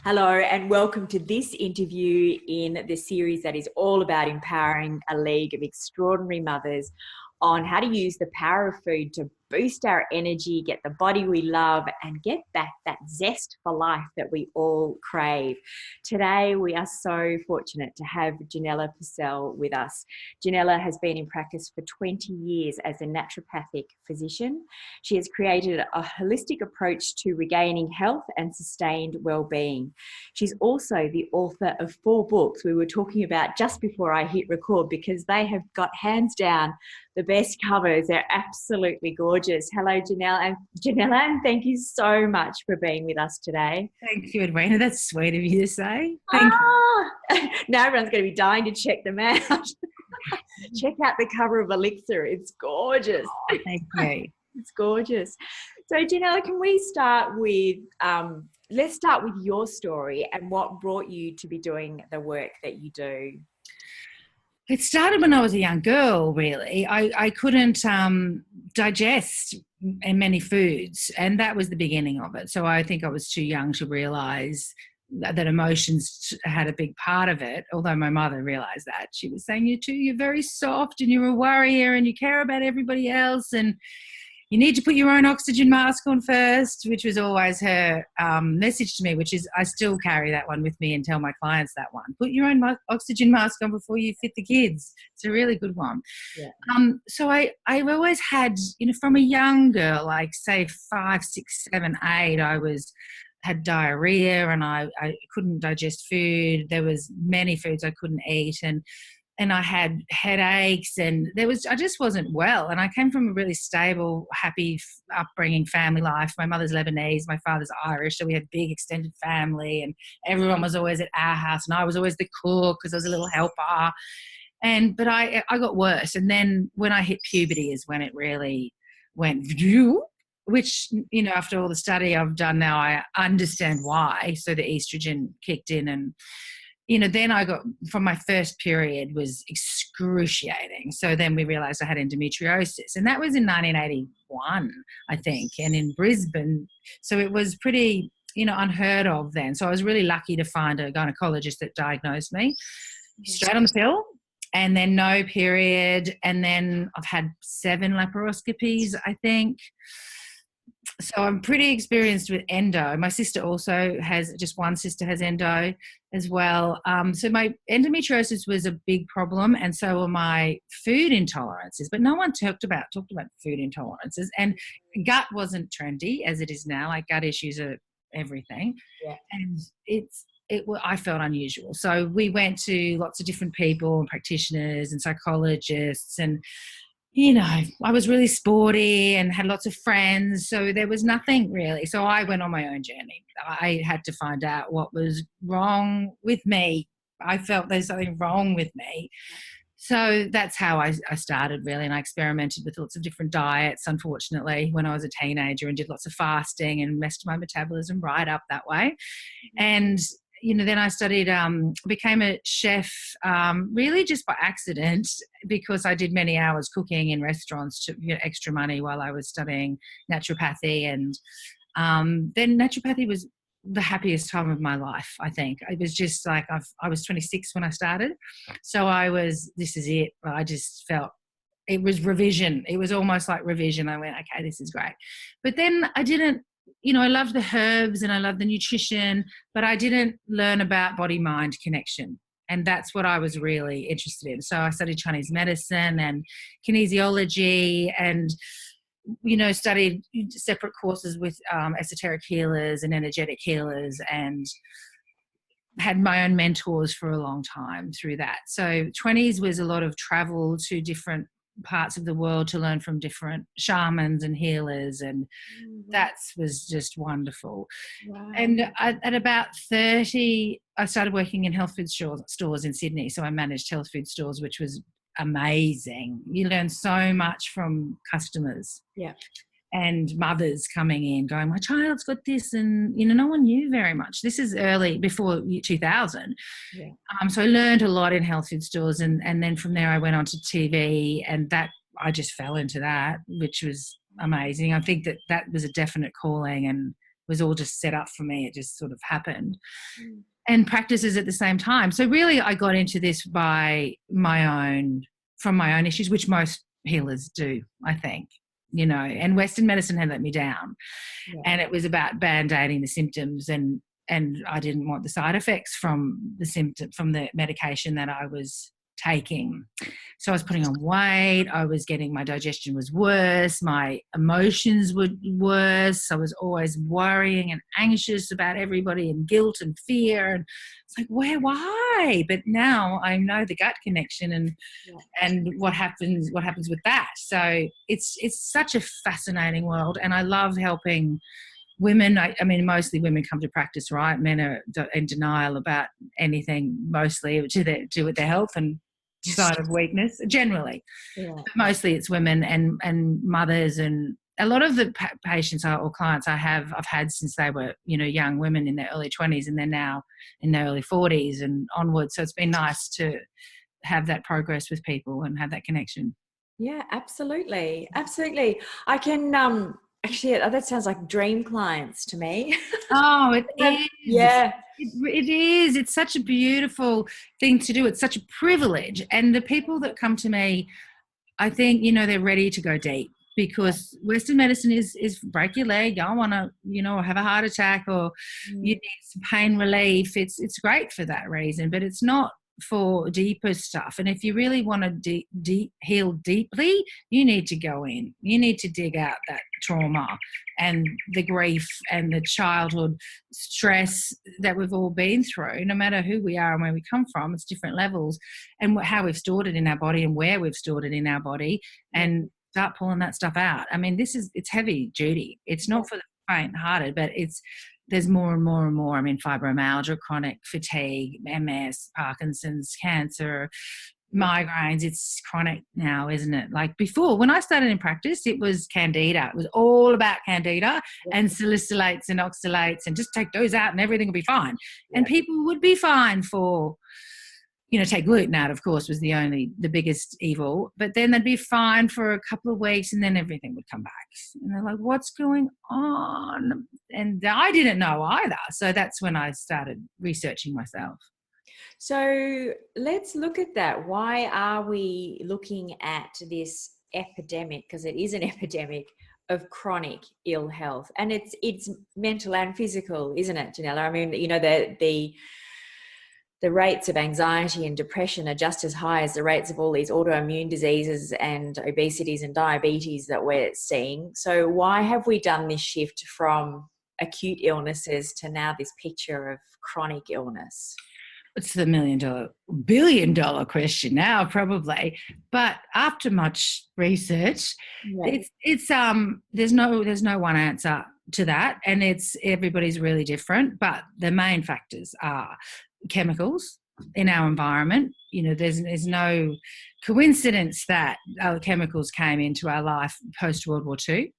Hello and welcome to this interview in the series that is all about empowering a league of extraordinary mothers on how to use the power of food to boost our energy, get the body we love, and get back that zest for life that we all crave. Today, we are so fortunate to have Janella Purcell with us. Janella has been in practice for 20 years as a naturopathic physician. She has created a holistic approach to regaining health and sustained well-being. She's also the author of 4 books we were talking about just before I hit record, because they have got hands down the best covers. They're absolutely gorgeous. Hello, Janella, and thank you so much for being with us today. Thank you, Edwina. That's sweet of you to say. Thank you. Now everyone's going to be dying to check them out. Check out the cover of Elixir. It's gorgeous. Oh, thank you. It's gorgeous. So, Janella, can we start with, let's start with your story and what brought you to be doing the work that you do. It started when I was a young girl, really. I couldn't digest many foods, and that was the beginning of it. So I think I was too young to realise that emotions had a big part of it, although my mother realised that. She was saying, you're very soft and you're a worrier and you care about everybody else and you need to put your own oxygen mask on first, which was always her message to me, which is I still carry that one with me and tell my clients that one. Put your own oxygen mask on before you fit the kids. It's a really good one. Yeah. So I always had, from a young girl, like say 5, 6, 7, 8, had diarrhea and I couldn't digest food. There was many foods I couldn't eat and I had headaches and I just wasn't well. And I came from a really stable, happy upbringing, family life. My mother's Lebanese, my father's Irish. So we had a big extended family and everyone was always at our house and I was always the cook because I was a little helper. But I got worse. And then when I hit puberty is when it really went, which, after all the study I've done now, I understand why. So the estrogen kicked in and, then I got, from my first period was excruciating. So then we realised I had endometriosis. And that was in 1981, I think, and in Brisbane. So it was pretty, unheard of then. So I was really lucky to find a gynecologist that diagnosed me straight on the pill and then no period. And then I've had 7 laparoscopies, I think. So I'm pretty experienced with endo. My sister also just one sister has endo as well. So my endometriosis was a big problem and so were my food intolerances, but no one talked about food intolerances, and gut wasn't trendy as it is now. Like gut issues are everything. Yeah. And I felt unusual. So we went to lots of different people and practitioners and psychologists and I was really sporty and had lots of friends, so there was nothing really. So I went on my own journey. I had to find out what was wrong with me. I felt there's something wrong with me. So that's how I started really, and I experimented with lots of different diets, unfortunately, when I was a teenager and did lots of fasting and messed my metabolism right up that way. And then I studied, became a chef really just by accident because I did many hours cooking in restaurants to get extra money while I was studying naturopathy. And then naturopathy was the happiest time of my life, I think. It was just like I was 26 when I started. So this is it. I just felt it was revision. It was almost like revision. I went, okay, this is great. But then I didn't, I love the herbs and I love the nutrition, but I didn't learn about body-mind connection. And that's what I was really interested in. So I studied Chinese medicine and kinesiology and, studied separate courses with esoteric healers and energetic healers and had my own mentors for a long time through that. So 20s was a lot of travel to different parts of the world to learn from different shamans and healers, and that was just wonderful. Wow. And at about 30 I started working in health food stores in Sydney, so I managed health food stores, which was amazing. You learn so much from customers. Yeah. And mothers coming in going, my child's got this, and no one knew very much. This is early, before 2000. Yeah. So I learned a lot in health food stores, and then from there I went on to TV, and that I just fell into that, which was amazing. I think that was a definite calling, and was all just set up for me. It just sort of happened. And practices at the same time. So really I got into this from my own issues, which most healers do, I think, and Western medicine had let me down. Yeah. And it was about band-aiding the symptoms, and I didn't want the side effects from the medication that I was taking. So I was putting on weight, my digestion was worse, my emotions were worse. I was always worrying and anxious about everybody, and guilt and fear, and it's like, why? But now I know the gut connection and what happens with that. So it's such a fascinating world, and I love helping women. I mean, mostly women come to practice, right? Men are in denial about anything, mostly to do with their health and sign of weakness, generally. Yeah. But mostly it's women and mothers, and a lot of the patients or clients I've had since they were, young women in their early 20s, and they're now in their early 40s and onwards. So it's been nice to have that progress with people and have that connection. Yeah, absolutely. Absolutely. I can, actually, that sounds like dream clients to me. Oh, it is. Yeah. It is. It's such a beautiful thing to do. It's such a privilege. And the people that come to me, I think, they're ready to go deep, because Western medicine is break your leg, I want to, have a heart attack, or you need some pain relief. It's great for that reason, but it's not for deeper stuff. And if you really want to heal deeply, you need to go in. You need to dig out that trauma and the grief and the childhood stress that we've all been through, no matter who we are and where we come from. It's different levels, and how we've stored it in our body and where we've stored it in our body, and start pulling that stuff out. I mean, it's heavy duty. It's not for the faint-hearted, but there's more and more and more. I mean, fibromyalgia, chronic fatigue, MS, Parkinson's, cancer, migraines. It's chronic now, isn't it? Like before, when I started in practice, it was candida. It was all about candida and salicylates and oxalates, and just take those out and everything will be fine. Yeah. And people would be fine for, take gluten out, of course, was the biggest evil. But then they'd be fine for a couple of weeks, and then everything would come back. And they're like, what's going on? And I didn't know either. So that's when I started researching myself. So let's look at that. Why are we looking at this epidemic? Because it is an epidemic of chronic ill health. And it's mental and physical, isn't it, Janella? I mean, the rates of anxiety and depression are just as high as the rates of all these autoimmune diseases and obesities and diabetes that we're seeing. So why have we done this shift from acute illnesses to now this picture of chronic illness? It's the billion-dollar question now, probably. But after much research, it's there's no one answer to that, and everybody's really different. But the main factors are chemicals in our environment. There's no coincidence that chemicals came into our life post World War II,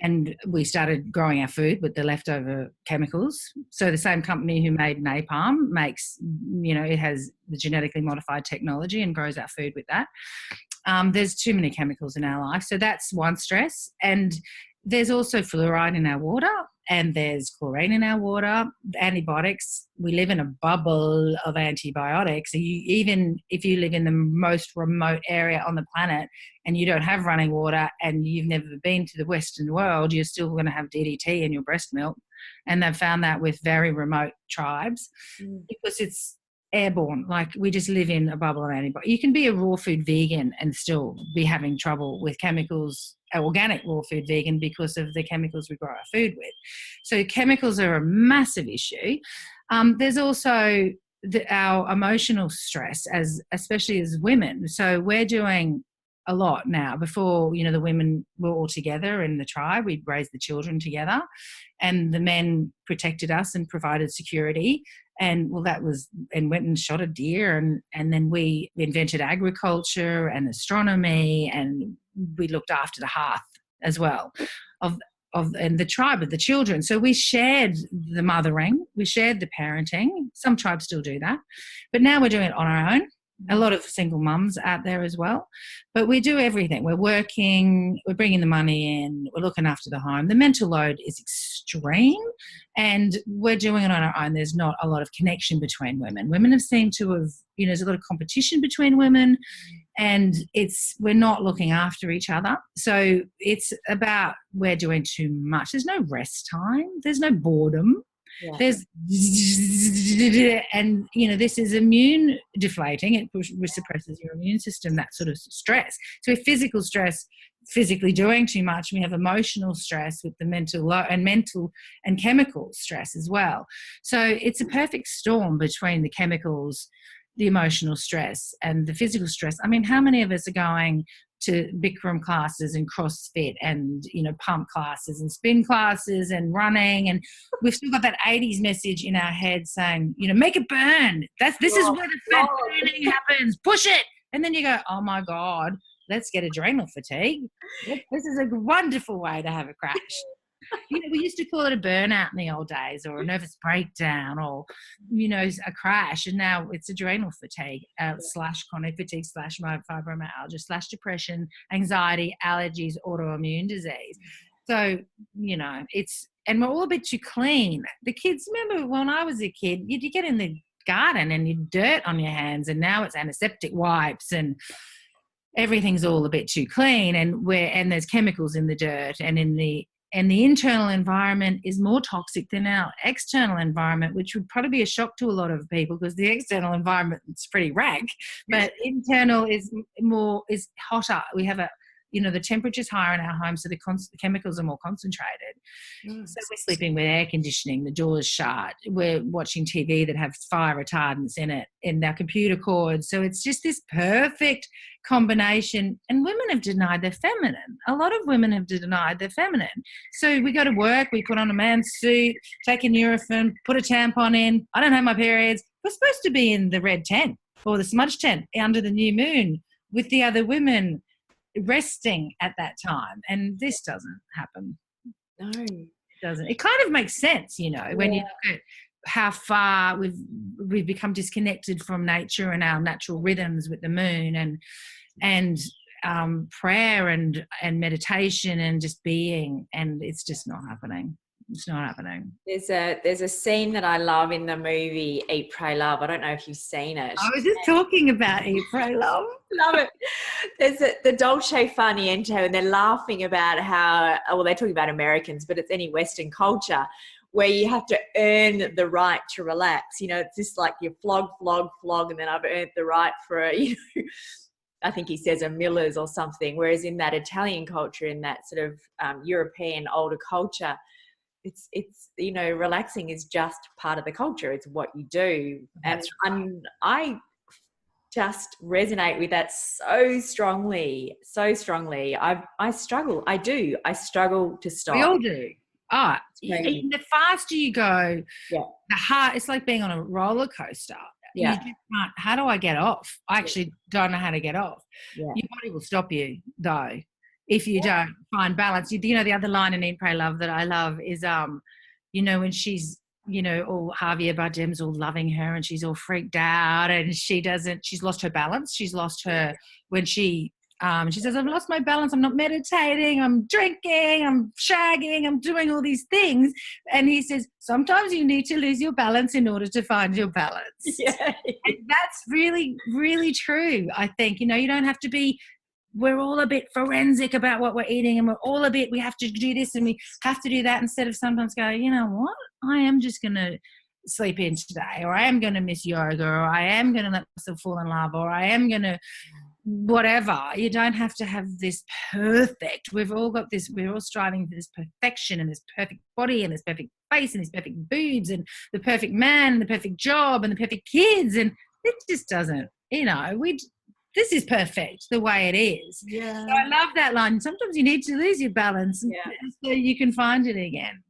and we started growing our food with the leftover chemicals. So the same company who made napalm makes, it has the genetically modified technology and grows our food with that. There's too many chemicals in our life, so that's one stress. And there's also fluoride in our water, and there's chlorine in our water. Antibiotics, we live in a bubble of antibiotics. Even if you live in the most remote area on the planet and you don't have running water and you've never been to the Western world, you're still going to have DDT in your breast milk. And they've found that with very remote tribes because it's airborne. Like, we just live in a bubble of antibiotics. You can be a raw food vegan and still be having trouble with chemicals, organic raw food vegan, because of the chemicals we grow our food with. So chemicals are a massive issue. There's also our emotional stress, especially as women. So we're doing a lot now. Before, the women were all together in the tribe. We'd raised the children together, and the men protected us and provided security. And went and shot a deer, and then we invented agriculture and astronomy, and we looked after the hearth as well and the tribe of the children. So we shared the mothering, we shared the parenting. Some tribes still do that, but now we're doing it on our own. A lot of single mums out there as well. But we do everything. We're working, we're bringing the money in, we're looking after the home. The mental load is extreme and we're doing it on our own. There's not a lot of connection between women. Women have seemed to have, there's a lot of competition between women and we're not looking after each other. So it's about we're doing too much. There's no rest time. There's no boredom. Yeah. There's and this is immune deflating. It suppresses your immune system, that sort of stress. So we have physical stress, physically doing too much. We have emotional stress with the mental and chemical stress as well. So it's a perfect storm between the chemicals, the emotional stress and the physical stress. I mean, how many of us are going to Bikram classes and CrossFit and, pump classes and spin classes and running, and we've still got that 80s message in our head saying, make it burn. This is where the fat burning happens. Push it. And then you go, oh my God, let's get adrenal fatigue. This is a wonderful way to have a crash. We used to call it a burnout in the old days, or a nervous breakdown, or, a crash. And now it's adrenal fatigue / chronic fatigue / fibromyalgia / depression, anxiety, allergies, autoimmune disease. So, and we're all a bit too clean. The kids, remember when I was a kid, you get in the garden and you'd dirt on your hands, and now it's antiseptic wipes and everything's all a bit too clean, and there's chemicals in the dirt and the internal environment is more toxic than our external environment, which would probably be a shock to a lot of people because the external environment is pretty rank, but internal is hotter. We have the temperature's higher in our home, so the chemicals are more concentrated. So we're sleeping with air conditioning, the door's shut, we're watching TV that have fire retardants in it, in our computer cords. So it's just this perfect combination. And women have denied their feminine. A lot of women have denied their feminine. So we go to work, we put on a man's suit, take a Nurofen, put a tampon in. I don't have my periods. We're supposed to be in the red tent or the smudge tent under the new moon with the other women resting at that time, and this doesn't happen. No, it doesn't. It kind of makes sense, when you look at how far we've become disconnected from nature and our natural rhythms with the moon, and prayer and meditation and just being, and it's just not happening. It's not happening. There's a scene that I love in the movie Eat, Pray, Love. I don't know if you've seen it. I was just talking about Eat, Pray, Love. Love it. There's the dolce far niente, and they're laughing about how, they're talking about Americans, but it's any Western culture where you have to earn the right to relax. It's just like you flog, and then I've earned the right for I think he says a Miller's or something. Whereas in that Italian culture, in that sort of European older culture, it's relaxing is just part of the culture. It's what you do. And I just resonate with that so strongly. I struggle. I struggle to stop. We all do. The faster you go, the hard. It's like being on a roller coaster. Yeah. You just can't. How do I get off? I actually don't know how to get off. Yeah. Your body will stop you though if you don't find balance. The other line in Eat, Pray, Love that I love is when she's all Javier Bardem's all loving her and she's all freaked out and she's lost her balance. She's lost her when she says, I've lost my balance. I'm not meditating. I'm drinking. I'm shagging. I'm doing all these things. And he says, sometimes you need to lose your balance in order to find your balance. Yeah. And that's really, really true. I think, you don't have to be, we're all a bit forensic about what we're eating and we have to do this and we have to do that instead of sometimes go, you know what? I am just going to sleep in today, or I am going to miss yoga, or I am going to let myself fall in love, or I am going to whatever. You don't have to have this perfect. We've all got this, we're all striving for this perfection and this perfect body and this perfect face and this perfect boobs and the perfect man and the perfect job and the perfect kids, and it just doesn't, this is perfect the way it is. Yeah. So I love that line. Sometimes you need to lose your balance so you can find it again.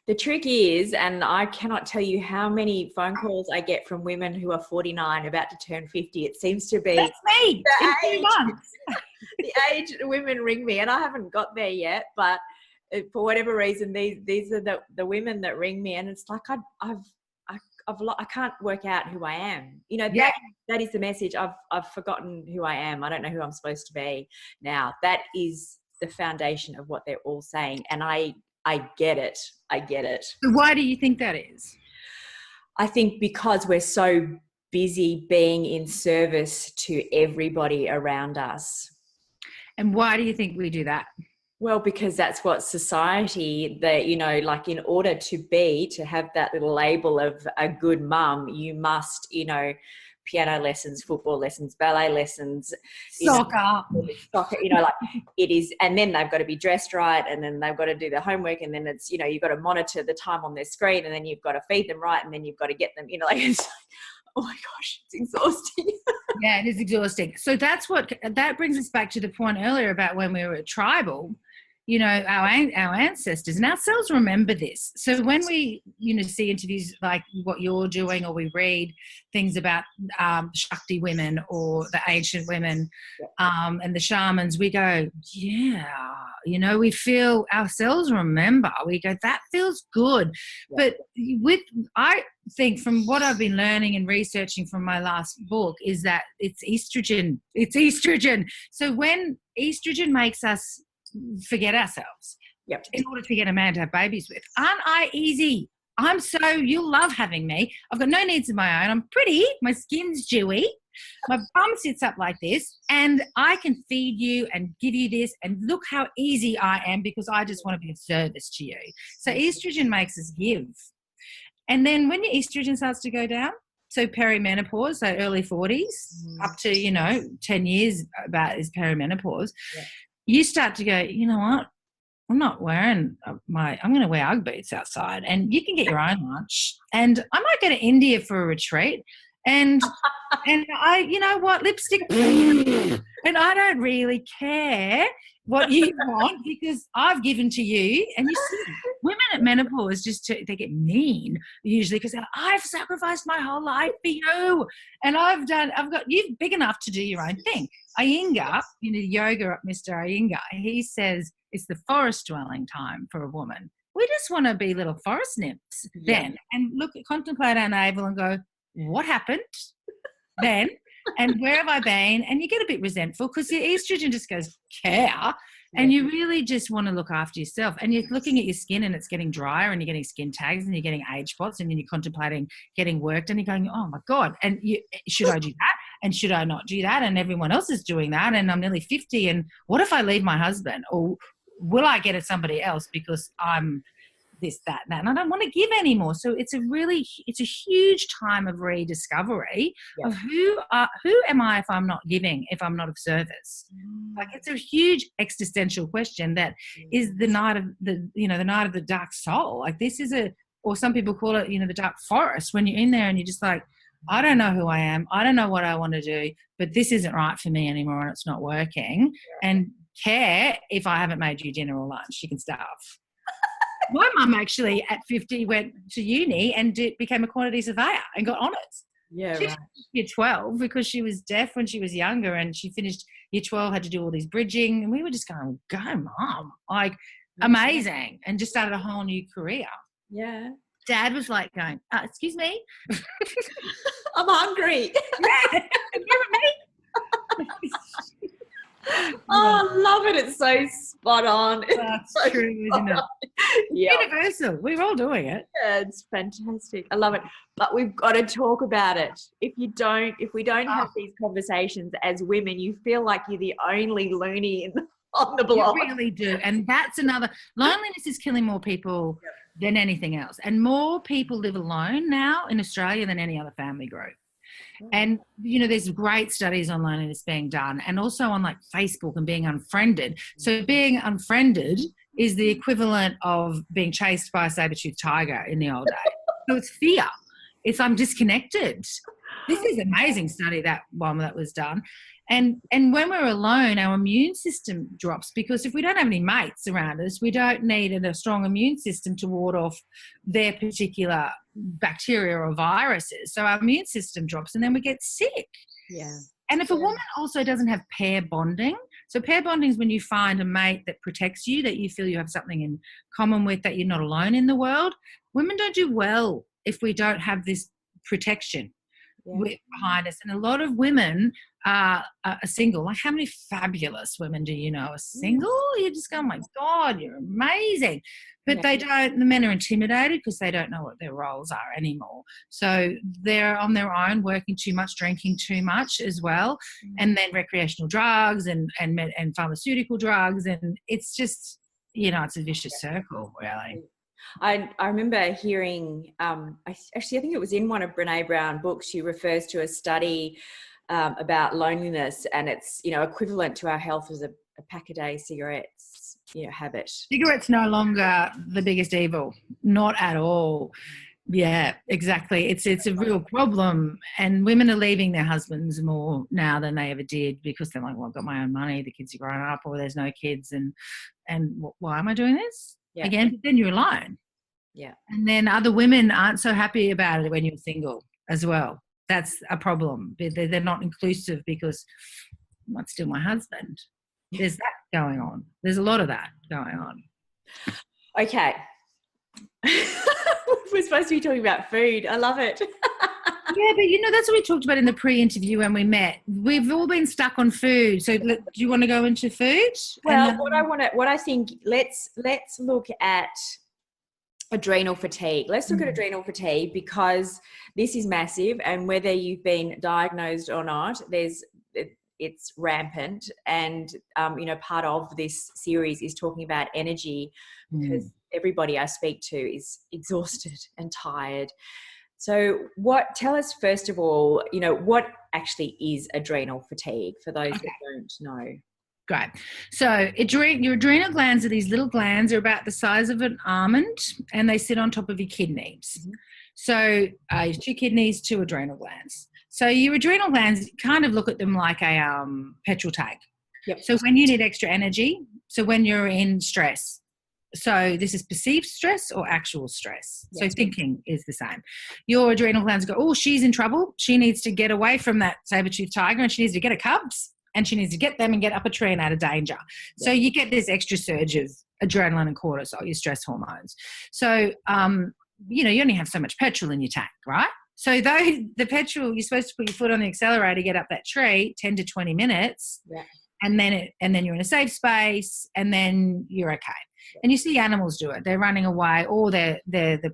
The trick is, and I cannot tell you how many phone calls I get from women who are 49 about to turn 50. It seems to be that's me in 2 months. The age women ring me, and I haven't got there yet, but for whatever reason, these are the women that ring me, and it's like I I can't work out who I am. You know, Yeah. that is the message. I've forgotten who I am. I don't know who I'm supposed to be now. That is the foundation of what they're all saying. And I get it. I get it. So why do you think that is? I think because we're so busy being in service to everybody around us. And why do you think we do that? Well, because that's what society, that, you know, like in order to have that little label of a good mum, you must, you know, piano lessons, football lessons, ballet lessons, Soccer, you know, like it is. And then they've got to be dressed right. And then they've got to do their homework. And then it's, you know, you've got to monitor the time on their screen, and then you've got to feed them right. And then you've got to get them, you know, like, it's like, oh my gosh, it's exhausting. Yeah, it is exhausting. So that brings us back to the point earlier about when we were at tribal. You know, our ancestors and ourselves remember this. So when we, you know, see interviews like what you're doing, or we read things about Shakti women or the ancient women and the shamans, we go, yeah, you know, we feel ourselves remember. We go, that feels good. Yeah. But I think from what I've been learning and researching from my last book is that it's estrogen. It's estrogen. So when estrogen makes us forget ourselves in order to get a man to have babies with. Aren't I easy? You'll love having me. I've got no needs of my own. I'm pretty. My skin's dewy. My bum sits up like this, and I can feed you and give you this, and look how easy I am because I just want to be of service to you. So estrogen makes us give. And then when your estrogen starts to go down, so perimenopause, so early 40s, up to, you know, 10 years about is perimenopause, you start to go, you know what, I'm not wearing I'm going to wear Ugg boots outside, and you can get your own lunch. And I might go to India for a retreat, and I, you know what, lipstick, and I don't really care what you want because I've given to you. And you see, women at menopause they get mean usually because I've sacrificed my whole life for you, and you're big enough to do your own thing. Iyengar, you know, yoga, Mr. Iyengar, he says it's the forest dwelling time for a woman. We just want to be little forest nymphs then, and contemplate our navel and go, what happened then? And where have I been? And you get a bit resentful because your estrogen just goes, care. And you really just want to look after yourself. And you're looking at your skin and it's getting drier, and you're getting skin tags, and you're getting age spots, and then you're contemplating getting worked, and you're going, oh my God, and should I do that? And should I not do that? And everyone else is doing that. And I'm nearly 50. And what if I leave my husband? Or will I get at somebody else because I'm this, that, and that, and I don't want to give anymore. So it's a huge time of rediscovery of who am I if I'm not giving, if I'm not of service. Like, it's a huge existential question that is the night of the dark soul. Like, this is or some people call it, you know, the dark forest, when you're in there and you're just like, I don't know who I am. I don't know what I want to do, but this isn't right for me anymore, and it's not working. And care if I haven't made you dinner or lunch. You can starve. My mum actually at 50 went to uni and became a quantity surveyor and got honours. Yeah, she right. Year 12 because she was deaf when she was younger, and she finished year 12, had to do all these bridging, and we were just going, go Mum, like amazing, and just started a whole new career. Yeah. Dad was like going, excuse me? I'm hungry. Yeah, me. Oh, I love it. It's so spot on. That's so true, isn't it? Yeah. Universal. We're all doing it. Yeah, it's fantastic. I love it. But we've got to talk about it. If we don't have these conversations as women, you feel like you're the only loony on the block. You really do. And that's another, loneliness is killing more people than anything else. And more people live alone now in Australia than any other family group. And, you know, there's great studies on loneliness being done, and also on like Facebook and being unfriended. So being unfriended is the equivalent of being chased by a saber-toothed tiger in the old days. So it's fear. It's I'm disconnected. This is an amazing study, that one that was done. And when we're alone, our immune system drops, because if we don't have any mates around us, we don't need a strong immune system to ward off their particular bacteria or viruses. So our immune system drops, and then we get sick. Yeah. And if a woman also doesn't have pair bonding, so pair bonding is when you find a mate that protects you, that you feel you have something in common with, that you're not alone in the world. Women don't do well if we don't have this protection behind us. And a lot of women are single. Like, how many fabulous women do you know are single? You just go, oh my God, you're amazing. But they don't, the men are intimidated because they don't know what their roles are anymore. So they're on their own, working too much, drinking too much as well. And then recreational drugs and pharmaceutical drugs. And it's just, it's a vicious circle, really. I remember hearing, I think it was in one of Brene Brown books, she refers to a study about loneliness, and it's, equivalent to our health as a pack a day cigarettes, habit. Cigarettes no longer the biggest evil, not at all. Yeah, exactly. It's a real problem, and women are leaving their husbands more now than they ever did because they're like, well, I've got my own money, the kids are growing up, or there's no kids, and why am I doing this? Yeah. Again, but then you're alone. Yeah. And then other women aren't so happy about it when you're single as well. That's a problem. They're not inclusive because I'm still my husband. There's that going on. There's a lot of that going on. Okay. We're supposed to be talking about food. I love it. Yeah, but that's what we talked about in the pre-interview when we met. We've all been stuck on food. So do you want to go into food? Well, let's look at adrenal fatigue. Let's look at adrenal fatigue, because this is massive, and whether you've been diagnosed or not, it's rampant. And part of this series is talking about energy, because everybody I speak to is exhausted and tired. So tell us first of all, what actually is adrenal fatigue for those that don't know? Great. So your adrenal glands are these little glands. They're about the size of an almond, and they sit on top of your kidneys. Mm-hmm. So 2 kidneys, 2 adrenal glands. So your adrenal glands, kind of look at them like a petrol tank. Yep. So when you need extra energy, so when you're in stress, so this is perceived stress or actual stress. Yes. So thinking is the same. Your adrenal glands go, oh, she's in trouble. She needs to get away from that saber-toothed tiger, and she needs to get her cubs, and she needs to get them and get up a tree and out of danger. Yeah. So you get this extra surge of adrenaline and cortisol, your stress hormones. So, you only have so much petrol in your tank, right? So though the petrol, you're supposed to put your foot on the accelerator, get up that tree, 10 to 20 minutes, and then you're in a safe space, and then you're okay. And you see animals do it. They're running away, or they're the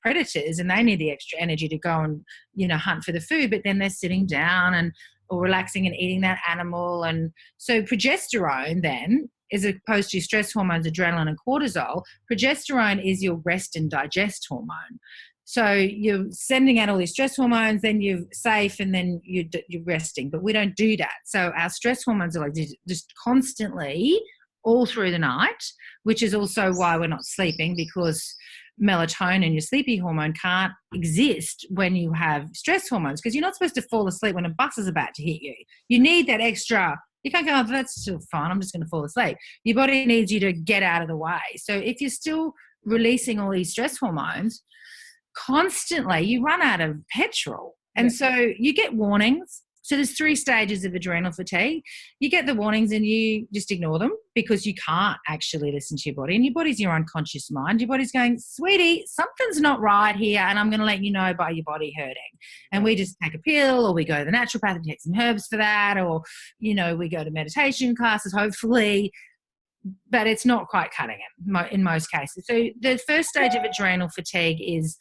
predators, and they need the extra energy to go and, hunt for the food, but then they're sitting down or relaxing and eating that animal. And so progesterone then, as opposed to stress hormones, adrenaline and cortisol, progesterone is your rest and digest hormone. So you're sending out all these stress hormones, then you're safe, and then you're resting. But we don't do that. So our stress hormones are like just constantly all through the night, which is also why we're not sleeping, because melatonin, your sleepy hormone, can't exist when you have stress hormones, because you're not supposed to fall asleep when a bus is about to hit you. You need that extra. You can't go, oh, that's still fine, I'm just going to fall asleep. Your body needs you to get out of the way. So if you're still releasing all these stress hormones constantly, you run out of petrol. And so you get warnings. So there's 3 stages of adrenal fatigue. You get the warnings and you just ignore them because you can't actually listen to your body. And your body's your unconscious mind. Your body's going, sweetie, something's not right here, and I'm going to let you know by your body hurting. And we just take a pill, or we go to the naturopath and take some herbs for that, or, we go to meditation classes, hopefully. But it's not quite cutting it in most cases. So the first stage of adrenal fatigue is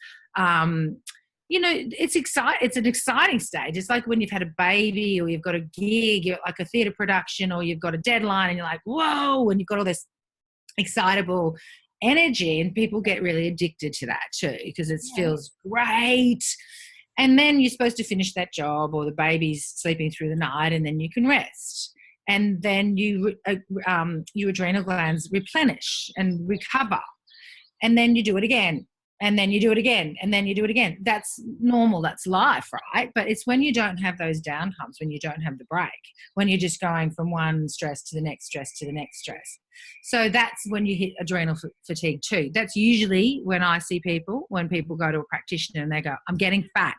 it's an exciting stage. It's like when you've had a baby, or you've got a gig, you're like a theatre production, or you've got a deadline, and you're like, whoa, and you've got all this excitable energy, and people get really addicted to that too, because it feels great. And then you're supposed to finish that job, or the baby's sleeping through the night, and then you can rest. And then your adrenal glands replenish and recover. And then you do it again. And then you do it again, and then you do it again. That's normal. That's life, right? But it's when you don't have those down humps, when you don't have the break, when you're just going from one stress to the next stress to the next stress. So that's when you hit adrenal fatigue too. That's usually when I see people, when people go to a practitioner and they go, I'm getting fat.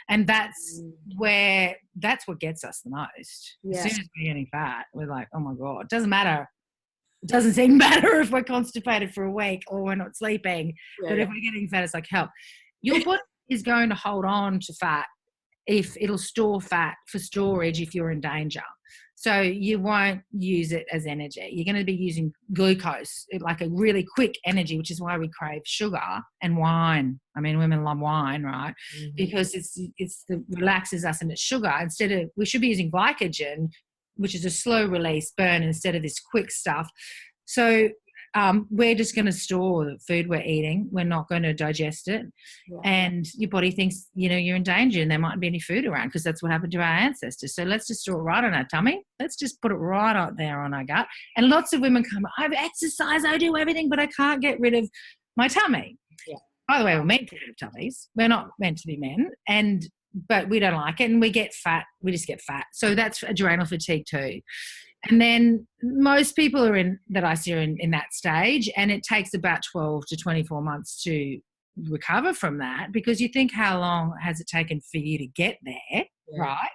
And that's what gets us the most. Yeah. As soon as we're getting fat, we're like, oh my God, it doesn't matter. It doesn't seem matter if we're constipated for a week or we're not sleeping. But if we're getting fat, it's like, help. Your body is going to hold on to fat, if it'll store fat for storage if you're in danger. So you won't use it as energy. You're going to be using glucose, like a really quick energy, which is why we crave sugar and wine. I mean, women love wine, right? Mm-hmm. Because it relaxes us, and it's sugar. We should be using glycogen, which is a slow release burn, instead of this quick stuff. So we're just going to store the food we're eating. We're not going to digest it. Yeah. And your body thinks, you're in danger and there mightn't be any food around, because that's what happened to our ancestors. So let's just store it right on our tummy. Let's just put it right out there on our gut. And lots of women come, I've exercised, I do everything, but I can't get rid of my tummy. Yeah. By the way, we're meant to have tummies. We're not meant to be men. But we don't like it, and we get fat. We just get fat. So that's adrenal fatigue too. And then most people that I see are in that stage, and it takes about 12 to 24 months to recover from that, because you think, how long has it taken for you to get there, right?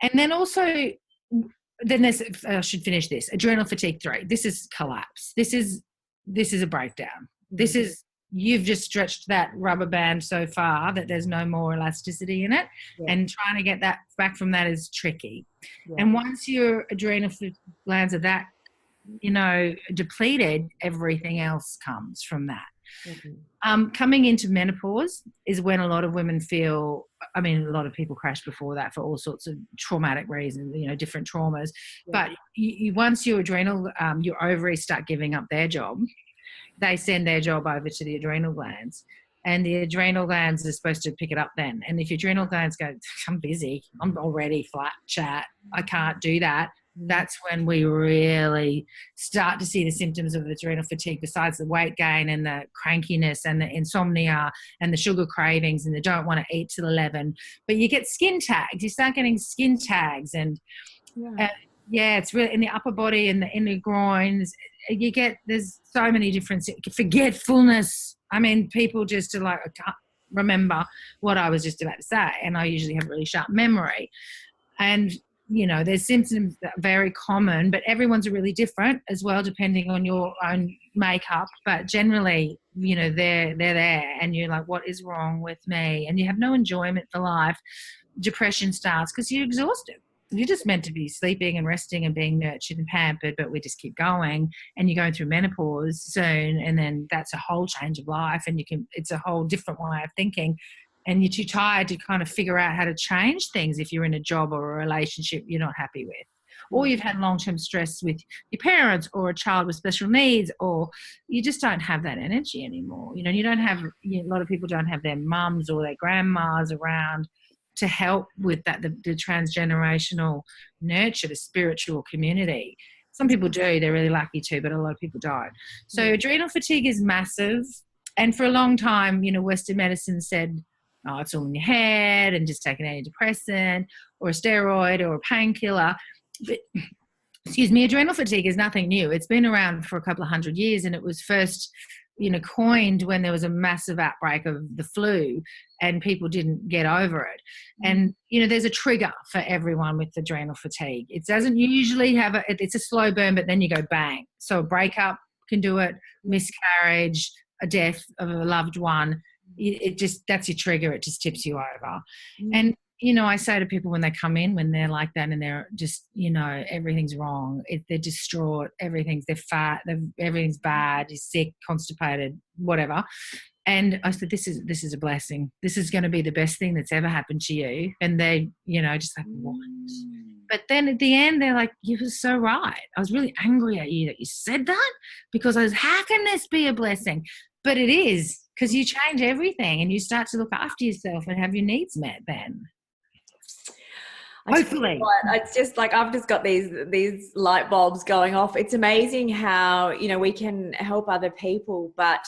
And then also, I should finish this. Adrenal fatigue 3. This is collapse. This is a breakdown. Mm-hmm. This is, you've just stretched that rubber band so far that there's no more elasticity in it. Yeah. And trying to get that back from that is tricky. Yeah. And once your adrenal glands are that, depleted, everything else comes from that. Mm-hmm. Coming into menopause is when a lot of women feel, a lot of people crash before that for all sorts of traumatic reasons, different traumas. Yeah. But once your adrenal, your ovaries start giving up their job, they send their job over to the adrenal glands, and the adrenal glands are supposed to pick it up then. And if your adrenal glands go, I'm busy, I'm already flat chat, I can't do that, that's when we really start to see the symptoms of adrenal fatigue, besides the weight gain and the crankiness and the insomnia and the sugar cravings and the don't want to eat till 11. But you get skin tags. You start getting skin tags, and it's really in the upper body and the inner groins. There's so many different forgetfulness. People just are like, I can't remember what I was just about to say. And I usually have a really sharp memory. And, there's symptoms that are very common, but everyone's really different as well, depending on your own makeup. But generally, they're there, and you're like, what is wrong with me? And you have no enjoyment for life. Depression starts because you're exhausted. You're just meant to be sleeping and resting and being nurtured and pampered, but we just keep going, and you're going through menopause soon, and then that's a whole change of life, and it's a whole different way of thinking, and you're too tired to kind of figure out how to change things if you're in a job or a relationship you're not happy with, or you've had long-term stress with your parents, or a child with special needs, or you just don't have that energy anymore. You don't have, a lot of people don't have their mums or their grandmas around to help with that, the transgenerational nurture, the spiritual community. Some people do, they're really lucky to, but a lot of people don't. So adrenal fatigue is massive. And for a long time, Western medicine said, oh, it's all in your head, and just take an antidepressant or a steroid or a painkiller. But, adrenal fatigue is nothing new. It's been around for a couple of 100 years, and it was first coined when there was a massive outbreak of the flu and people didn't get over it. And, there's a trigger for everyone with adrenal fatigue. It doesn't usually it's a slow burn, but then you go bang. So a breakup can do it, miscarriage, a death of a loved one. That's your trigger. It just tips you over. And, I say to people when they come in, when they're like that and they're just, everything's wrong, they're distraught, they're fat, everything's bad, you're sick, constipated, whatever. And I said, this is a blessing. This is going to be the best thing that's ever happened to you. And they, just like, what? But then at the end, they're like, you were so right. I was really angry at you that you said that, because how can this be a blessing? But it is, because you change everything and you start to look after yourself and have your needs met then. Hopefully. It's just like I've just got these light bulbs going off. It's amazing how, we can help other people, but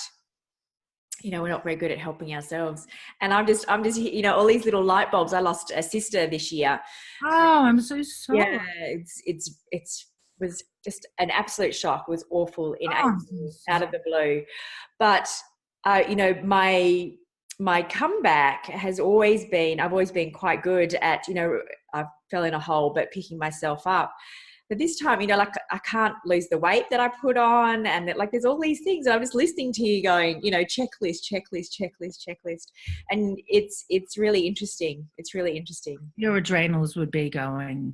we're not very good at helping ourselves. And I'm just all these little light bulbs. I lost a sister this year. Oh, I'm so sorry. Yeah, it was just an absolute shock. It was awful out of the blue. But my comeback has always been, I've always been quite good at, I fell in a hole, but picking myself up. But this time, you know, like I can't lose the weight that I put on, and that, like, there's all these things. And I'm just listening to you going, you know, checklist, checklist, checklist, checklist, and it's really interesting. It's really interesting. Your adrenals would be going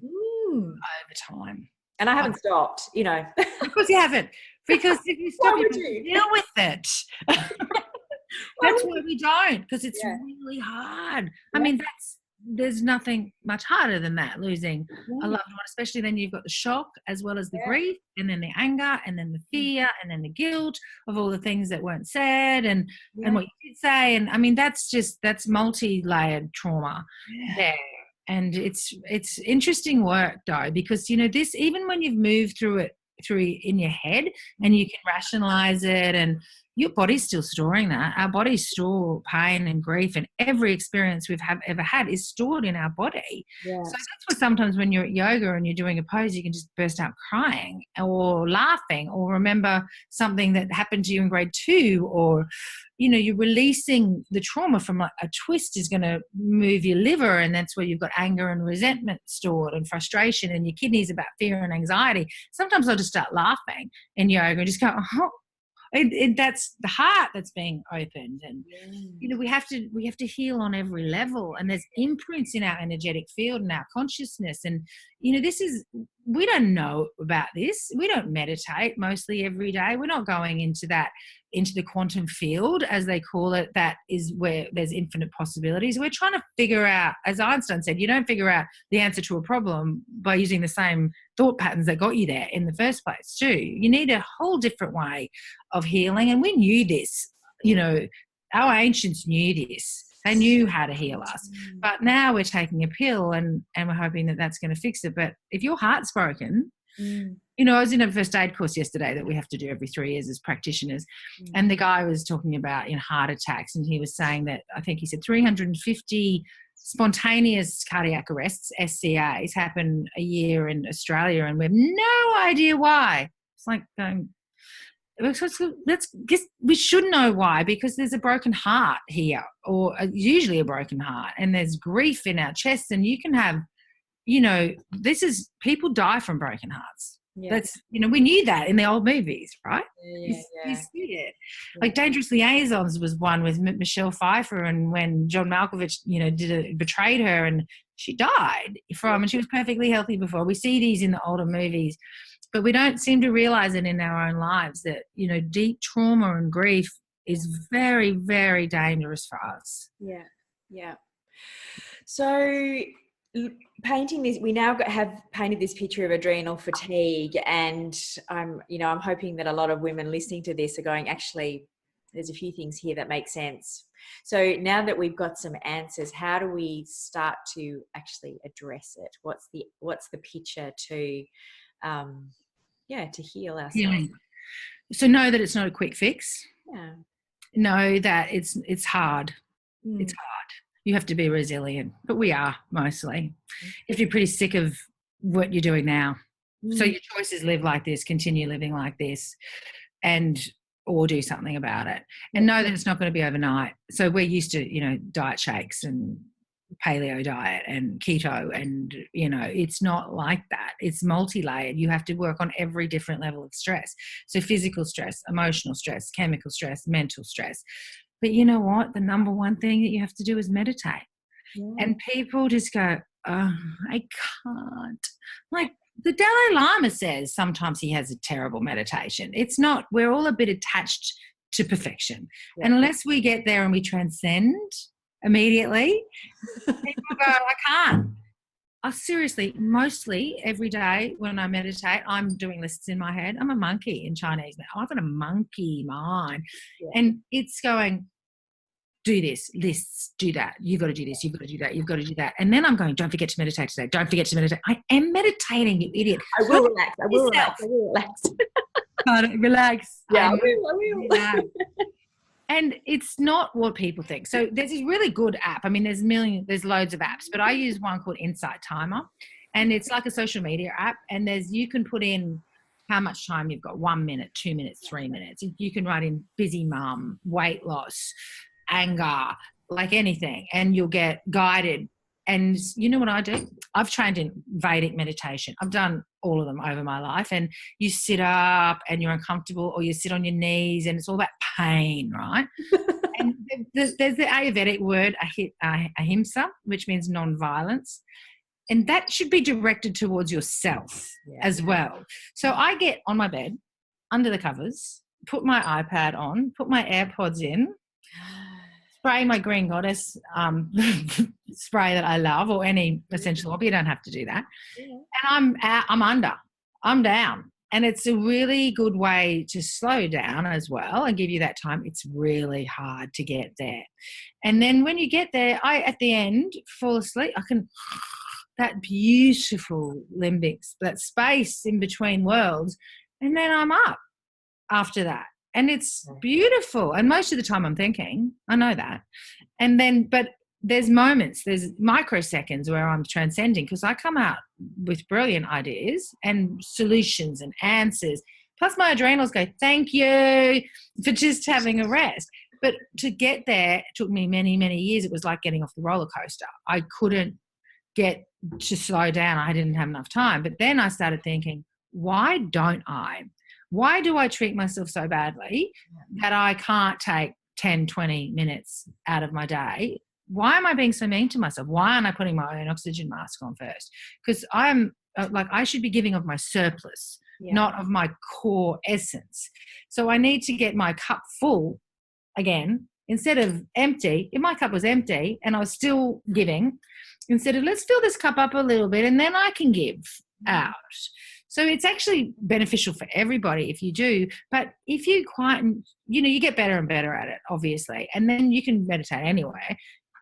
Mm. over time. And I haven't stopped, you know. Because you haven't. Because if you stop, you can deal with it. That's why we don't, because it's really hard. I mean, there's nothing much harder than that, losing a loved one, especially then you've got the shock as well as the grief, and then the anger, and then the fear, and then the guilt of all the things that weren't said, and what you did say. And I mean, that's multi-layered trauma there. And it's interesting work, though, because, you know, this, even when you've moved through in your head and you can rationalize it, and your body's still storing that. Our bodies store pain and grief, and every experience we've ever had is stored in our body. So that's why sometimes when you're at yoga and you're doing a pose, you can just burst out crying or laughing, or remember something that happened to you in grade 2, or, you know, you're releasing the trauma from a twist is going to move your liver, and that's where you've got anger and resentment stored, and frustration, and your kidneys about fear and anxiety. Sometimes I'll just start laughing in yoga and just go, oh, that's the heart that's being opened. And you know, we have to heal on every level, and there's imprints in our energetic field and our consciousness. And you know, we don't know about this. We don't meditate mostly every day. We're not going into the quantum field, as they call it. That is where there's infinite possibilities. We're trying to figure out, as Einstein said, you don't figure out the answer to a problem by using the same thought patterns that got you there in the first place too. You need a whole different way of healing. And we knew this, you know, our ancients knew this. They knew how to heal us. But now we're taking a pill and we're hoping that that's going to fix it. But if your heart's broken, you know, I was in a first aid course yesterday that we have to do every 3 years as practitioners. And the guy was talking about, you know, heart attacks. And he was saying that, I think he said 350 spontaneous cardiac arrests, SCAs, happen a year in Australia, and we have no idea why. It's like going, we should know why, because there's a broken heart here, or usually a broken heart, and there's grief in our chests, and you can have, you know, people die from broken hearts. That's, you know, we knew that in the old movies, right? You see it. Like Dangerous Liaisons was one with Michelle Pfeiffer, and when John Malkovich, you know, betrayed her, and she died and she was perfectly healthy before. We see these in the older movies, but we don't seem to realize it in our own lives that, you know, deep trauma and grief is very, very dangerous for us. Yeah. So painting this, we now have painted this picture of adrenal fatigue, and I'm hoping that a lot of women listening to this are going, actually, there's a few things here that make sense. So now that we've got some answers, how do we start to actually address it? What's the picture to heal ourselves? Healing. So know that it's not a quick fix. Know that it's hard. It's hard. You have to be resilient, but we are mostly. If you're pretty sick of what you're doing now, so your choice is live like this, continue living like this, or do something about it. And know that it's not going to be overnight. So we're used to, you know, diet shakes and paleo diet and keto, and, you know, it's not like that. It's multi-layered. You have to work on every different level of stress. So physical stress, emotional stress, chemical stress, mental stress. But you know what? The number one thing that you have to do is meditate. And people just go, oh, I can't. Like the Dalai Lama says sometimes he has a terrible meditation. It's not, we're all a bit attached to perfection. And unless we get there and we transcend immediately, people go, I can't. Seriously, mostly every day when I meditate, I'm doing lists in my head. I'm a monkey in Chinese now. I've got a monkey mind. And it's going, do this, lists, do that. You've got to do this, you've got to do that, you've got to do that. And then I'm going, don't forget to meditate today. Don't forget to meditate. I am meditating, you idiot. I will relax. Relax. Yeah, I will. And it's not what people think. So there's this really good app. I mean, there's loads of apps, but I use one called Insight Timer, and it's like a social media app. And you can put in how much time you've got, 1 minute, 2 minutes, 3 minutes. You can write in busy mum, weight loss, anger, like anything, and you'll get guided And you know what I do? I've trained in Vedic meditation. I've done all of them over my life. And you sit up and you're uncomfortable, or you sit on your knees, and it's all about pain, right? And there's the Ayurvedic word ahimsa, which means non-violence. And that should be directed towards yourself as well. So I get on my bed, under the covers, put my iPad on, put my AirPods in, spray my Green Goddess spray that I love, or any essential oil. You don't have to do that. Yeah. And I'm down. And it's a really good way to slow down as well and give you that time. It's really hard to get there. And then when you get there, at the end, fall asleep. I can, that beautiful limbics, that space in between worlds. And then I'm up after that. And it's beautiful. And most of the time I'm thinking, I know that. And then, but there's moments, there's microseconds where I'm transcending, because I come out with brilliant ideas and solutions and answers. Plus my adrenals go, thank you for just having a rest. But to get there, it took me many, many years. It was like getting off the roller coaster. I couldn't get to slow down. I didn't have enough time. But then I started thinking, why don't I? Why do I treat myself so badly that I can't take 10, 20 minutes out of my day? Why am I being so mean to myself? Why aren't I putting my own oxygen mask on first? Because I'm I should be giving of my surplus, not of my core essence. So I need to get my cup full again, instead of empty. If my cup was empty and I was still giving, instead of let's fill this cup up a little bit and then I can give out. So it's actually beneficial for everybody if you do. But if you you get better and better at it, obviously. And then you can meditate anyway.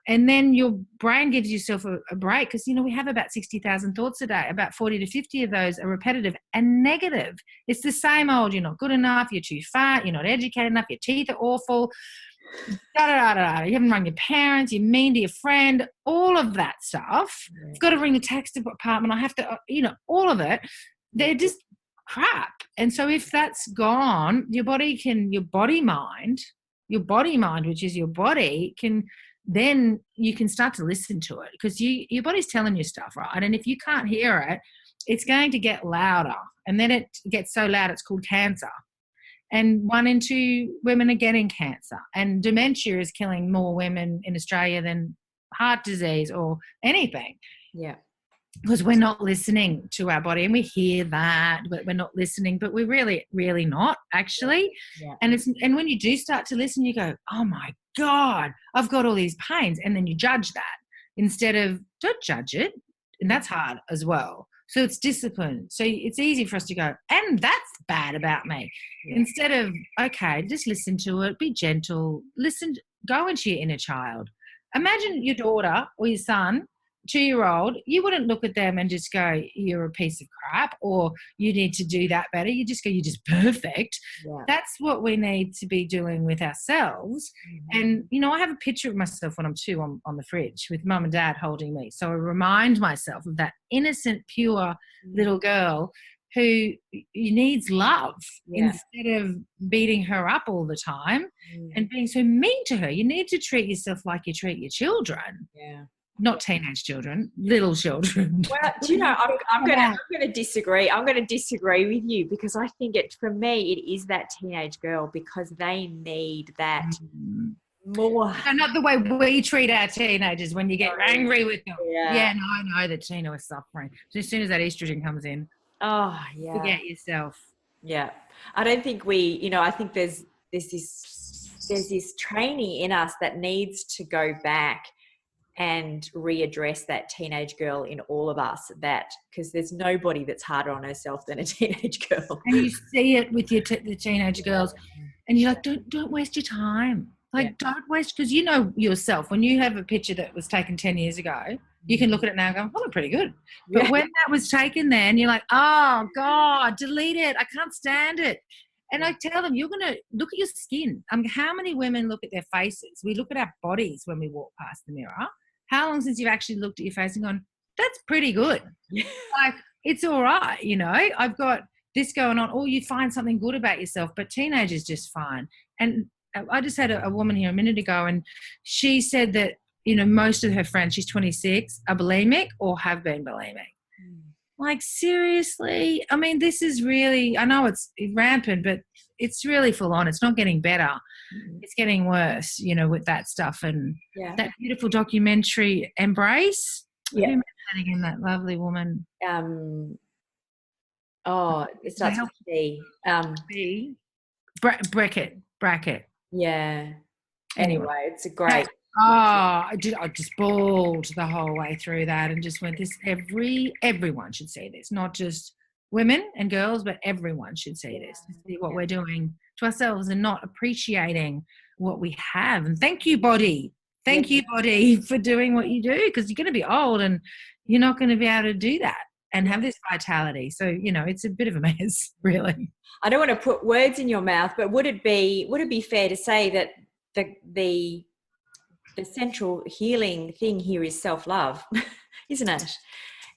And then your brain gives yourself a break, because, we have about 60,000 thoughts a day. About 40 to 50 of those are repetitive and negative. It's the same old, you're not good enough, you're too fat, you're not educated enough, your teeth are awful, you haven't run your parents, you're mean to your friend, all of that stuff. You've got to ring the tax department, I have to, all of it. They're just crap. And so if that's gone, your body, which is your body, then you can start to listen to it, because your body's telling you stuff, right? And if you can't hear it, it's going to get louder. And then it gets so loud, it's called cancer. And 1 in 2 women are getting cancer. And dementia is killing more women in Australia than heart disease or anything. Yeah. Because we're not listening to our body, and we hear that, but we're not listening, but we're really, really not actually. Yeah. And when you do start to listen, you go, oh my God, I've got all these pains. And then you judge that instead of don't judge it. And that's hard as well. So it's discipline. So it's easy for us to go, and that's bad about me. Yeah. Instead of, okay, just listen to it, be gentle, go into your inner child. Imagine your daughter or your son, 2-year-old, you wouldn't look at them and just go, you're a piece of crap, or you need to do that better. You just go, you're just perfect. Yeah. That's what we need to be doing with ourselves. Mm-hmm. And, I have a picture of myself when I'm 2 on the fridge with mum and dad holding me. So I remind myself of that innocent, pure little girl who needs love instead of beating her up all the time and being so mean to her. You need to treat yourself like you treat your children. Yeah. Not teenage children, little children. Well, I'm going to disagree. I'm going to disagree with you, because I think for me, it is that teenage girl, because they need that more. No, not the way we treat our teenagers when you get angry with them. Yeah, no, I know that Tina was suffering. So as soon as that estrogen comes in, forget yourself. Yeah, I don't think I think there's this training in us that needs to go back and readdress that teenage girl in all of us, because there's nobody that's harder on herself than a teenage girl. And you see it with the teenage girls, and you're like, don't waste your time. Don't waste, because yourself, when you have a picture that was taken 10 years ago, you can look at it now and go, oh, look pretty good. But when that was taken then, you're like, oh God, delete it. I can't stand it. And I tell them, you're going to look at your skin. How many women look at their faces? We look at our bodies when we walk past the mirror. How long since you've actually looked at your face and gone, that's pretty good. It's all right, I've got this going on. Or you find something good about yourself, but teenagers just fine. And I just had a woman here a minute ago, and she said that most of her friends, she's 26, are bulimic or have been bulimic. Like, seriously? I mean, this is really, I know it's rampant, but it's really full on. It's not getting better. It's getting worse, with that stuff. And that beautiful documentary, Embrace. Who made that again, that lovely woman? It starts with B. B. Bracket. Yeah. Anyway, it's a great. I just bawled the whole way through that and just went, everyone should see this, not just women and girls, but everyone should see this, to see what we're doing to ourselves and not appreciating what we have. And thank you, body. Thank you, body, for doing what you do, because you're going to be old and you're not going to be able to do that and have this vitality. So, it's a bit of a mess, really. I don't want to put words in your mouth, but would it be fair to say that the central healing thing here is self-love, isn't it?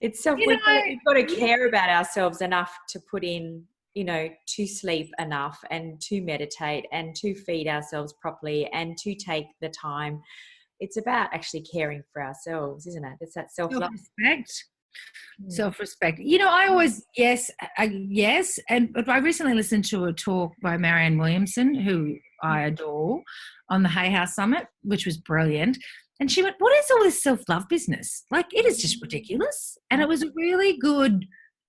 It's we've got to care about ourselves enough to put in, to sleep enough and to meditate and to feed ourselves properly and to take the time. It's about actually caring for ourselves, isn't it? It's that self-love. Self-respect. I always, yes. But I recently listened to a talk by Marianne Williamson, who I adore, on the Hay House Summit, which was brilliant. And she went, what is all this self-love business? Like, it is just ridiculous. And it was a really good,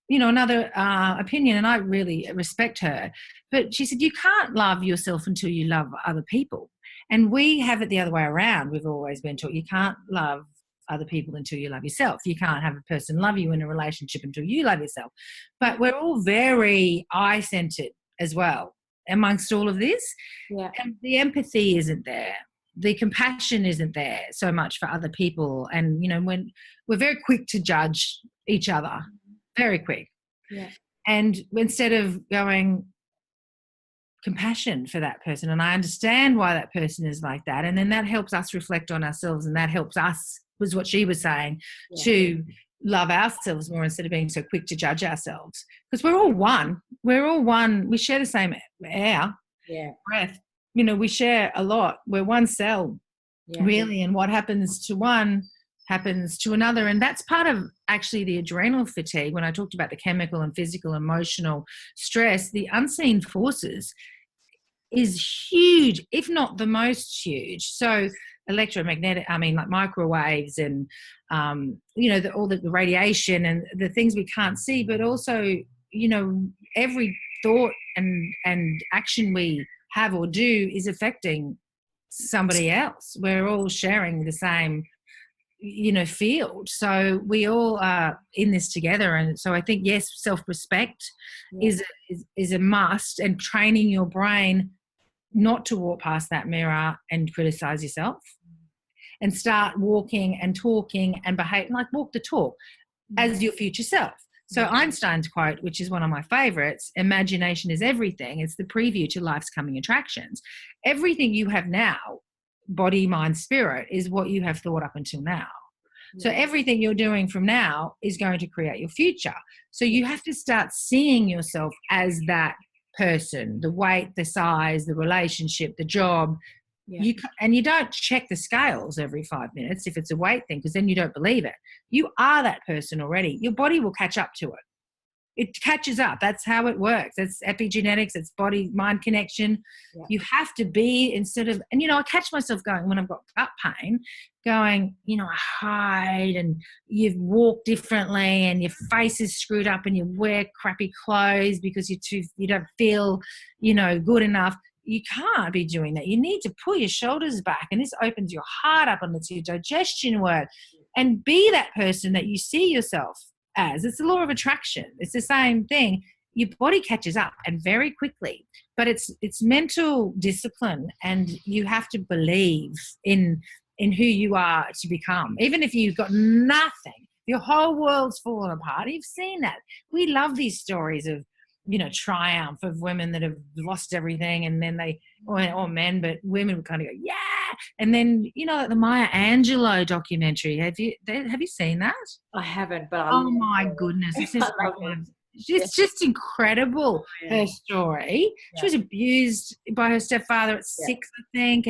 another opinion, and I really respect her. But she said, you can't love yourself until you love other people. And we have it the other way around. We've always been taught you can't love other people until you love yourself. You can't have a person love you in a relationship until you love yourself. But we're all very I-centered as well amongst all of this. Yeah. And the empathy isn't there. The compassion isn't there so much for other people. And, when we're very quick to judge each other, very quick. Yeah. And instead of going, compassion for that person, and I understand why that person is like that, and then that helps us reflect on ourselves, and that helps us, was what she was saying, to love ourselves more instead of being so quick to judge ourselves, because we're all one. We share the same air, breath, we share a lot. We're one cell, really, and what happens to one happens to another. And that's part of actually the adrenal fatigue. When I talked about the chemical and physical, emotional stress, the unseen forces is huge, if not the most huge. So electromagnetic, like microwaves and, all the radiation and the things we can't see, but also, every thought and action we have or do is affecting somebody else. We're all sharing the same, field. So we all are in this together. And so I think, yes, self-respect is a must, and training your brain not to walk past that mirror and criticize yourself, and start walking and talking and behave, like walk the talk as your future self. So Einstein's quote, which is one of my favorites, imagination is everything. It's the preview to life's coming attractions. Everything you have now, body, mind, spirit, is what you have thought up until now. So everything you're doing from now is going to create your future. So you have to start seeing yourself as that person, the weight, the size, the relationship, the job. And you don't check the scales every 5 minutes if it's a weight thing, because then you don't believe it. You are that person already. Your body will catch up to it. It catches up. That's how it works. It's epigenetics. It's body-mind connection. You have to be, instead of, and, I catch myself going, when I've got gut pain, going, I hide, and you walk differently, and your face is screwed up, and you wear crappy clothes because you don't feel, good enough. You can't be doing that. You need to pull your shoulders back, and this opens your heart up and lets your digestion work, and be that person that you see yourself as. It's the law of attraction. It's the same thing. Your body catches up, and very quickly. But it's mental discipline, and you have to believe in who you are to become. Even if you've got nothing, your whole world's fallen apart. You've seen that. We love these stories of, triumph, of women that have lost everything, and then or men, but women would kind of go, yeah. And then, the Maya Angelou documentary. Have you seen that? I haven't, but oh my goodness. It's just incredible, her story. She was abused by her stepfather at 6, I think.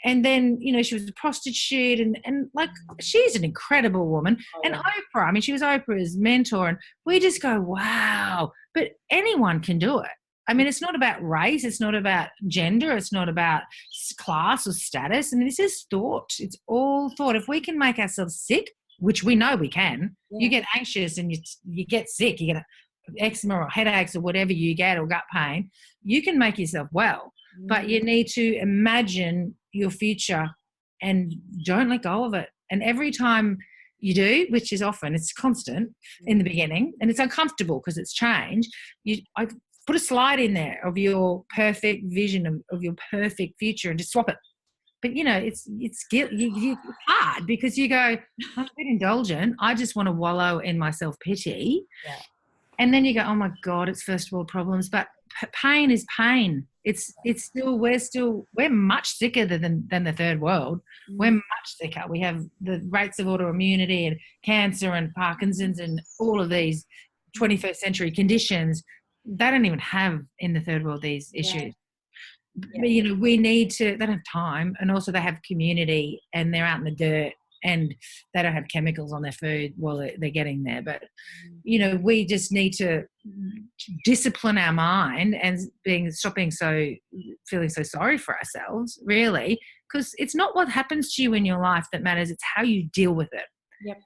And then, you know, she was a prostitute and like, she's an incredible woman. And Oprah, I mean, she was Oprah's mentor, and we just go, wow, but anyone can do it. I mean, it's not about race. It's not about gender. It's not about class or status. I mean, this is thought. It's all thought. If we can make ourselves sick, which we know we can, you get anxious and you get sick, you get eczema or headaches or whatever you get, or gut pain, you can make yourself well. But you need to imagine your future and don't let go of it. And every time you do, which is often, it's constant in the beginning, and it's uncomfortable because it's change, I put a slide in there of your perfect vision of your perfect future and just swap it. But, you know, it's hard because you go, I'm a bit indulgent. I just want to wallow in my self-pity. Yeah. And then you go, oh, my God, it's first world problems. But pain is pain. We're much sicker than the third world. We're much sicker. We have the rates of autoimmunity and cancer and Parkinson's and all of these 21st century conditions. They don't even have in the third world these issues. But, you know, they don't have time, and also they have community and they're out in the dirt and they don't have chemicals on their food while they're getting there. But, you know, we just need to discipline our mind and stop feeling so sorry for ourselves, really, because it's not what happens to you in your life that matters. It's how you deal with it. Yep.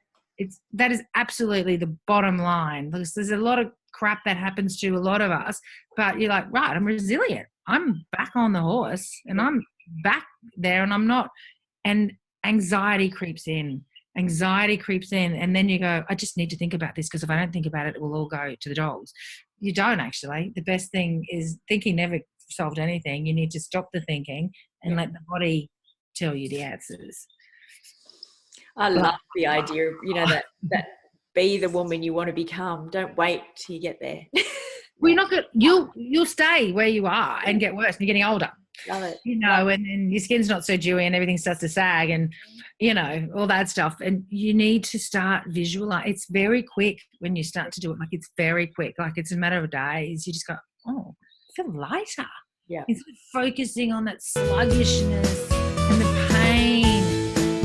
That is absolutely the bottom line, because there's a lot of crap that happens to a lot of us, but you're like, right, I'm resilient. I'm back on the horse and I'm back there, and I'm not. And anxiety creeps in, and then you go, I just need to think about this, because if I don't think about it, it will all go to the dogs. You don't, actually. The best thing is thinking never solved anything. You need to stop the thinking and let the body tell you the answers. I love the idea of, you know, that be the woman you want to become. Don't wait till you get there. Well, you're not good. You'll stay where you are and get worse, and you're getting older. Love it. You know, and your skin's not so dewy and everything starts to sag and, you know, all that stuff. And you need to start visualizing. It's very quick when you start to do it. Like, it's very quick. Like, it's a matter of days. You just go, oh, I feel lighter. Yeah. Instead of focusing on that sluggishness and the pain.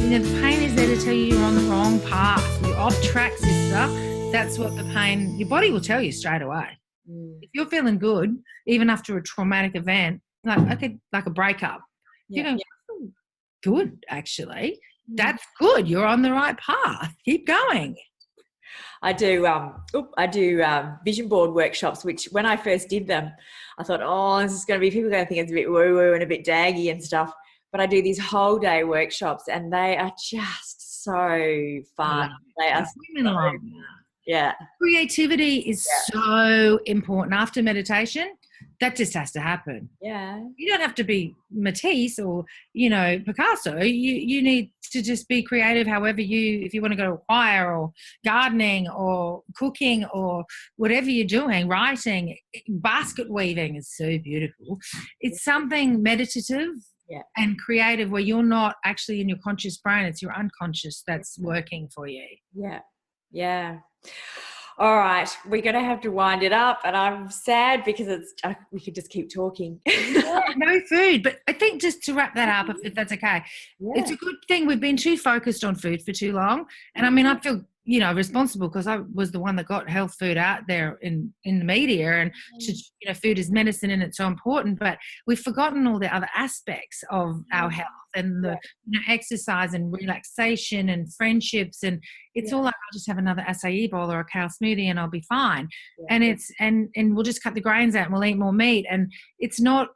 You know, the pain is there to tell you you're on the wrong path. You're off track, sister. That's what the pain, your body will tell you straight away. If you're feeling good, even after a traumatic event, like a breakup, you go, good, actually. That's good. You're on the right path. Keep going. I do vision board workshops, which when I first did them, I thought, oh, this is going to be, people are going to think it's a bit woo-woo and a bit daggy and stuff. But I do these whole day workshops, and they are just so fun. They are so, yeah. Creativity is so important. After meditation, that just has to happen. Yeah. You don't have to be Matisse or, you know, Picasso. You need to just be creative if you want to go to a choir or gardening or cooking or whatever you're doing, writing, basket weaving is so beautiful. It's something meditative and creative where you're not actually in your conscious brain. It's your unconscious that's working for you. Yeah. Yeah. All right, we're going to have to wind it up, and I'm sad because we could just keep talking. No food, but I think just to wrap that up, if that's okay, it's a good thing we've been too focused on food for too long. And I mean, I feel, you know, responsible because I was the one that got health food out there in the media, and you know, food is medicine and it's so important, but we've forgotten all the other aspects of our health and the exercise and relaxation and friendships, and it's all like, I'll just have another acai bowl or a kale smoothie and I'll be fine. And it's and we'll just cut the grains out and we'll eat more meat. And it's not,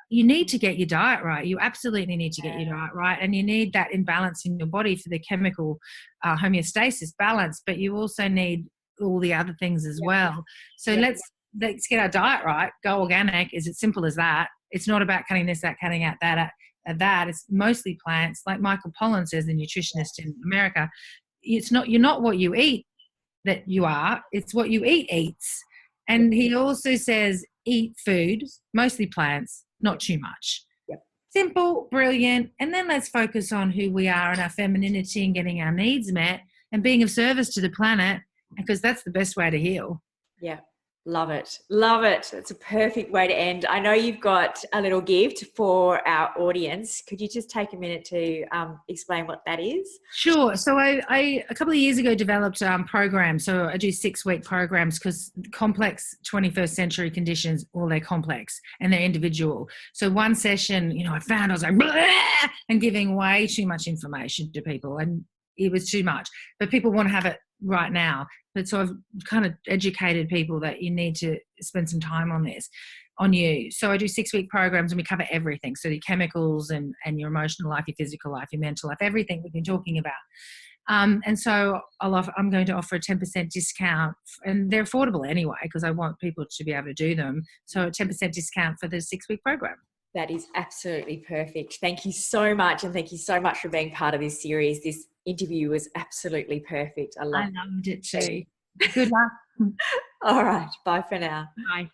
you need to get your diet right. You absolutely need to get your diet right, and you need that imbalance in your body for the chemical homeostasis balance, but you also need all the other things as well. So let's get our diet right, go organic. Is it simple as that? It's not about cutting this out, cutting out that. It's mostly plants. Like Michael Pollan says, the nutritionist in America, you're not what you eat that you are, it's what you eat eats. And he also says eat food, mostly plants, not too much. Simple, brilliant. And then let's focus on who we are and our femininity and getting our needs met and being of service to the planet, because that's the best way to heal. Yeah. Love it. Love it. It's a perfect way to end. I know you've got a little gift for our audience. Could you just take a minute to explain what that is? Sure. So I a couple of years ago developed programs. So I do 6-week programs because complex 21st century conditions, well, they're complex and they're individual. So one session, I found I was like, "Bleh!" and giving way too much information to people, and it was too much. But people want to have it right now. But so I've kind of educated people that you need to spend some time on this, on you. So I do 6-week programs and we cover everything. So the chemicals and your emotional life, your physical life, your mental life, everything we've been talking about. And so I'm going to offer a 10% discount, and they're affordable anyway because I want people to be able to do them. So a 10% discount for the 6-week program. That is absolutely perfect. Thank you so much. And thank you so much for being part of this series. This interview was absolutely perfect. I loved it too. Good luck. All right. Bye for now. Bye.